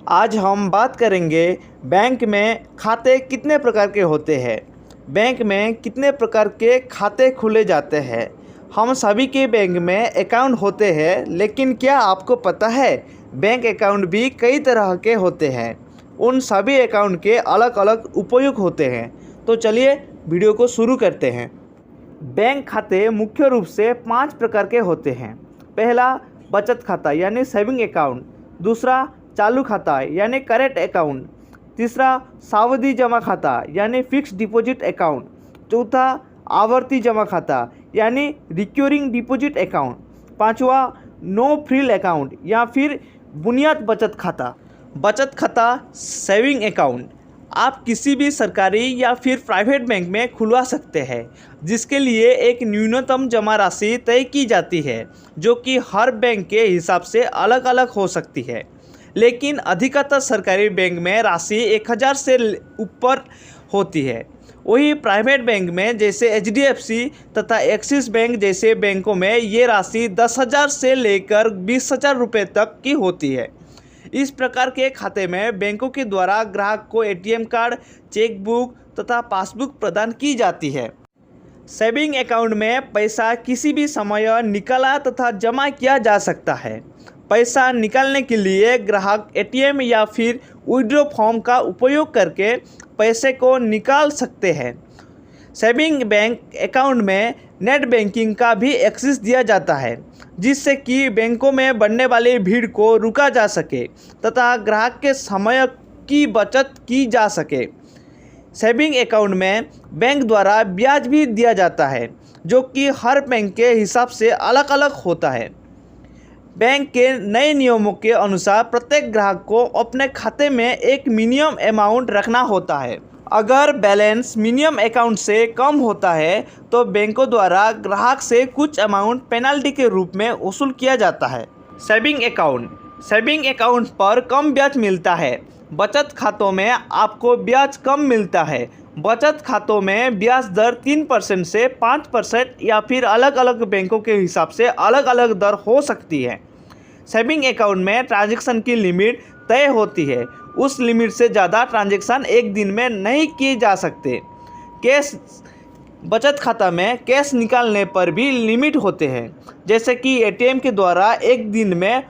आज हम बात करेंगे बैंक में खाते कितने प्रकार के होते हैं। बैंक में कितने प्रकार के खाते खुले जाते हैं। हम सभी के बैंक में अकाउंट होते हैं, लेकिन क्या आपको पता है बैंक अकाउंट भी कई तरह के होते हैं। उन सभी अकाउंट के अलग अलग उपयोग होते हैं। तो चलिए वीडियो को शुरू करते हैं। बैंक खाते मुख्य रूप से 5 प्रकार के होते हैं। पहला बचत खाता यानी सेविंग अकाउंट, दूसरा चालू खाता यानी करेंट अकाउंट, तीसरा सावधि जमा खाता यानी फिक्स डिपॉजिट अकाउंट, चौथा आवर्ती जमा खाता यानी रिक्योरिंग डिपॉजिट अकाउंट, पांचवा नो फ्रिल अकाउंट या फिर बुनियाद बचत खाता। बचत खाता सेविंग अकाउंट आप किसी भी सरकारी या फिर प्राइवेट बैंक में खुलवा सकते हैं, जिसके लिए एक न्यूनतम जमा राशि तय की जाती है, जो कि हर बैंक के हिसाब से अलग अलग हो सकती है। लेकिन अधिकतर सरकारी बैंक में राशि 1000 से ऊपर होती है। वही प्राइवेट बैंक में जैसे HDFC तथा एक्सिस बैंक जैसे बैंकों में ये राशि 10,000 से लेकर 20,000 रुपये तक की होती है। इस प्रकार के खाते में बैंकों के द्वारा ग्राहक को ATM कार्ड, चेकबुक तथा पासबुक प्रदान की जाती है। सेविंग अकाउंट में पैसा किसी भी समय निकाला तथा जमा किया जा सकता है। पैसा निकालने के लिए ग्राहक ATM या फिर विड्रॉ फॉर्म का उपयोग करके पैसे को निकाल सकते हैं। सेविंग बैंक अकाउंट में नेट बैंकिंग का भी एक्सेस दिया जाता है, जिससे कि बैंकों में बढ़ने वाली भीड़ को रोका जा सके तथा ग्राहक के समय की बचत की जा सके। सेविंग अकाउंट में बैंक द्वारा ब्याज भी दिया जाता है, जो कि हर बैंक के हिसाब से अलग अलग होता है। बैंक के नए नियमों के अनुसार प्रत्येक ग्राहक को अपने खाते में एक मिनिमम अमाउंट रखना होता है। अगर बैलेंस मिनिमम अकाउंट से कम होता है तो बैंकों द्वारा ग्राहक से कुछ अमाउंट पेनल्टी के रूप में वसूल किया जाता है। सेविंग अकाउंट पर कम ब्याज मिलता है। बचत खातों में आपको ब्याज कम मिलता है। बचत खातों में ब्याज दर 3% से 5% या फिर अलग अलग बैंकों के हिसाब से अलग अलग दर हो सकती है। सेविंग अकाउंट में ट्रांजैक्शन की लिमिट तय होती है। उस लिमिट से ज़्यादा ट्रांजैक्शन एक दिन में नहीं किए जा सकते। बचत खाता में कैश निकालने पर भी लिमिट होते हैं, जैसे कि ATM के द्वारा एक दिन में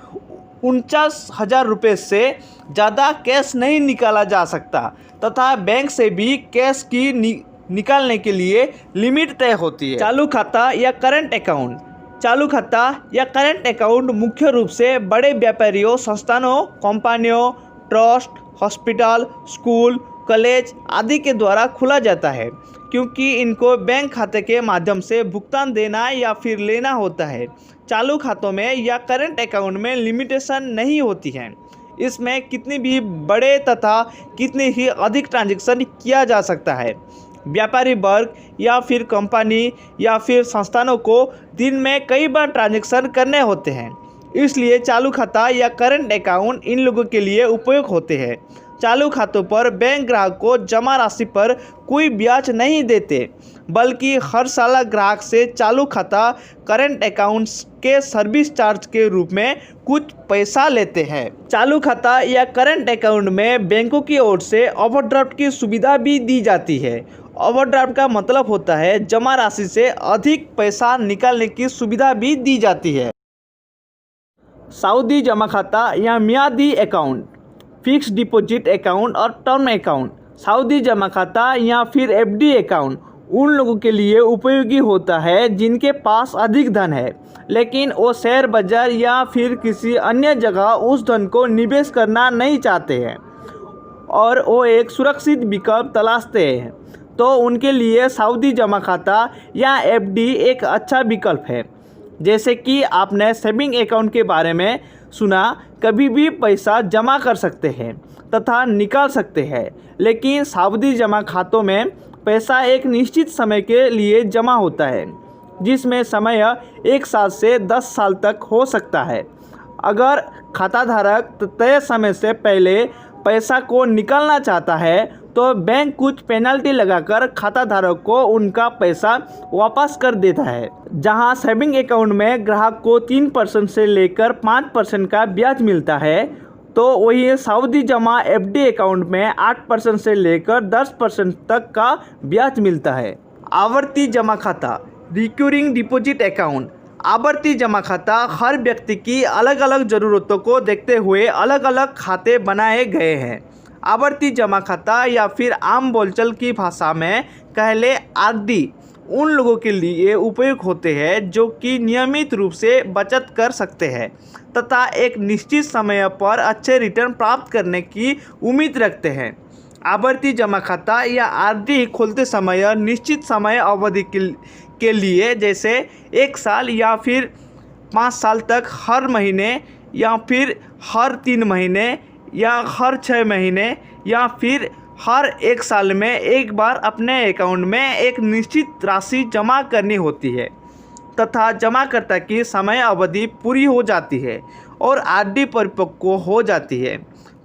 49,000 रुपये से ज़्यादा कैश नहीं निकाला जा सकता तथा बैंक से भी कैश की निकालने के लिए लिमिट तय होती है। चालू खाता या करंट अकाउंट मुख्य रूप से बड़े व्यापारियों, संस्थानों, कंपनियों, ट्रस्ट, हॉस्पिटल, स्कूल, कॉलेज आदि के द्वारा खुला जाता है, क्योंकि इनको बैंक खाते के माध्यम से भुगतान देना या फिर लेना होता है। चालू खातों में या करंट अकाउंट में लिमिटेशन नहीं होती है। इसमें कितनी भी बड़े तथा कितने ही अधिक ट्रांजैक्शन किया जा सकता है। व्यापारी वर्ग या फिर कंपनी या फिर संस्थानों को दिन में कई बार ट्रांजैक्शन करने होते हैं, इसलिए चालू खाता या करंट अकाउंट इन लोगों के लिए उपयोग होते हैं। चालू खातों पर बैंक ग्राहक को जमा राशि पर कोई ब्याज नहीं देते, बल्कि हर साल ग्राहक से चालू खाता करंट अकाउंट के सर्विस चार्ज के रूप में कुछ पैसा लेते हैं। चालू खाता या करंट अकाउंट में बैंकों की ओर से ओवरड्राफ्ट की सुविधा भी दी जाती है। ओवरड्राफ्ट का मतलब होता है जमा राशि से अधिक पैसा निकालने की सुविधा भी दी जाती है। सावधि जमा खाता या मियादी अकाउंट, फिक्स डिपॉजिट अकाउंट और टर्म अकाउंट। सावधि जमा खाता या फिर FD अकाउंट उन लोगों के लिए उपयोगी होता है जिनके पास अधिक धन है, लेकिन वो शेयर बाजार या फिर किसी अन्य जगह उस धन को निवेश करना नहीं चाहते हैं और वो एक सुरक्षित विकल्प तलाशते हैं, तो उनके लिए सावधि जमा खाता या FD एक अच्छा विकल्प है। जैसे कि आपने सेविंग अकाउंट के बारे में सुना, कभी भी पैसा जमा कर सकते हैं तथा निकाल सकते हैं, लेकिन सावधि जमा खातों में पैसा एक निश्चित समय के लिए जमा होता है, जिसमें समय 1 साल से 10 साल तक हो सकता है। अगर खाताधारक तय समय से पहले पैसा को निकालना चाहता है तो बैंक कुछ पेनल्टी लगाकर खाताधारक को उनका पैसा वापस कर देता है। जहां सेविंग अकाउंट में ग्राहक को 3% से लेकर 5% का ब्याज मिलता है, तो वही सऊदी जमा एफडी अकाउंट में 8% से लेकर 10% तक का ब्याज मिलता है। आवर्ती जमा खाता रिकरिंग डिपॉजिट अकाउंट। आवर्ती जमा खाता हर व्यक्ति की अलग अलग ज़रूरतों को देखते हुए अलग अलग खाते बनाए गए हैं। आवर्ती जमा खाता या फिर आम बोलचाल की भाषा में कह ले आरडी उन लोगों के लिए उपयोग होते हैं जो कि नियमित रूप से बचत कर सकते हैं तथा एक निश्चित समय पर अच्छे रिटर्न प्राप्त करने की उम्मीद रखते हैं। आवर्ती जमा खाता या आरडी खोलते समय निश्चित समय अवधि के लिए जैसे 1 साल या फिर 5 साल तक हर महीने या फिर हर 3 महीने या हर 6 महीने या फिर हर 1 साल में एक बार अपने अकाउंट में एक निश्चित राशि जमा करनी होती है तथा जमाकर्ता की समय अवधि पूरी हो जाती है और आरडी परिपक्व हो जाती है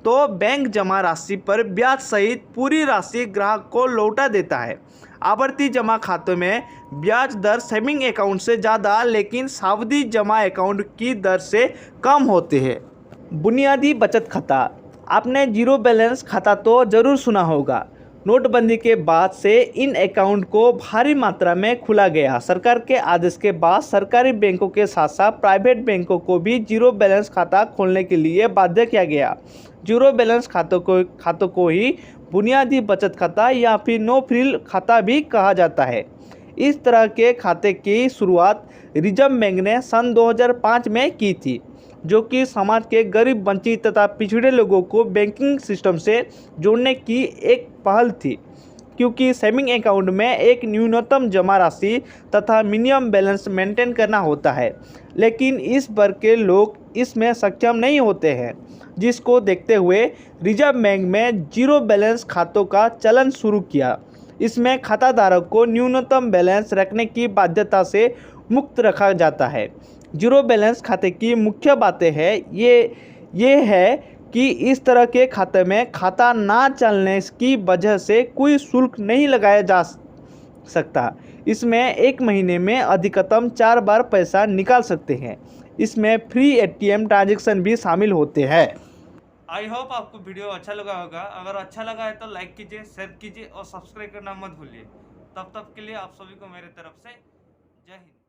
तो बैंक जमा राशि पर ब्याज सहित पूरी राशि ग्राहक को लौटा देता है। आवर्ती जमा खातों में ब्याज दर सेविंग अकाउंट से ज़्यादा लेकिन सावधि जमा अकाउंट की दर से कम होते हैं। बुनियादी बचत खाता। आपने जीरो बैलेंस खाता तो ज़रूर सुना होगा। नोटबंदी के बाद से इन अकाउंट को भारी मात्रा में खुला गया। सरकार के आदेश के बाद सरकारी बैंकों के साथ साथ प्राइवेट बैंकों को भी जीरो बैलेंस खाता खोलने के लिए बाध्य किया गया। जीरो बैलेंस खातों को ही बुनियादी बचत खाता या फिर नो फ्रिल खाता भी कहा जाता है। इस तरह के खाते की शुरुआत रिजर्व बैंक ने सन 2005 में की थी, जो कि समाज के गरीब, वंचित तथा पिछड़े लोगों को बैंकिंग सिस्टम से जोड़ने की एक पहल थी। क्योंकि सेविंग अकाउंट में एक न्यूनतम जमा राशि तथा मिनिमम बैलेंस मेंटेन करना होता है, लेकिन इस वर्ग के लोग इसमें सक्षम नहीं होते हैं, जिसको देखते हुए रिजर्व बैंक में जीरो बैलेंस खातों का चलन शुरू किया। इसमें खाताधारक को न्यूनतम बैलेंस रखने की बाध्यता से मुक्त रखा जाता है। जीरो बैलेंस खाते की मुख्य बातें हैं ये है कि इस तरह के खाते में खाता ना चलने की वजह से कोई शुल्क नहीं लगाया जा सकता। इसमें एक महीने में अधिकतम 4 बार पैसा निकाल सकते हैं। इसमें फ्री एटीएम ट्रांजैक्शन भी शामिल होते हैं। आई होप आपको वीडियो अच्छा लगा होगा। अगर अच्छा लगा है तो लाइक कीजिए, शेयर कीजिए और सब्सक्राइब करना मत भूलिए। तब तक के लिए आप सभी को मेरे तरफ से जय हिंद।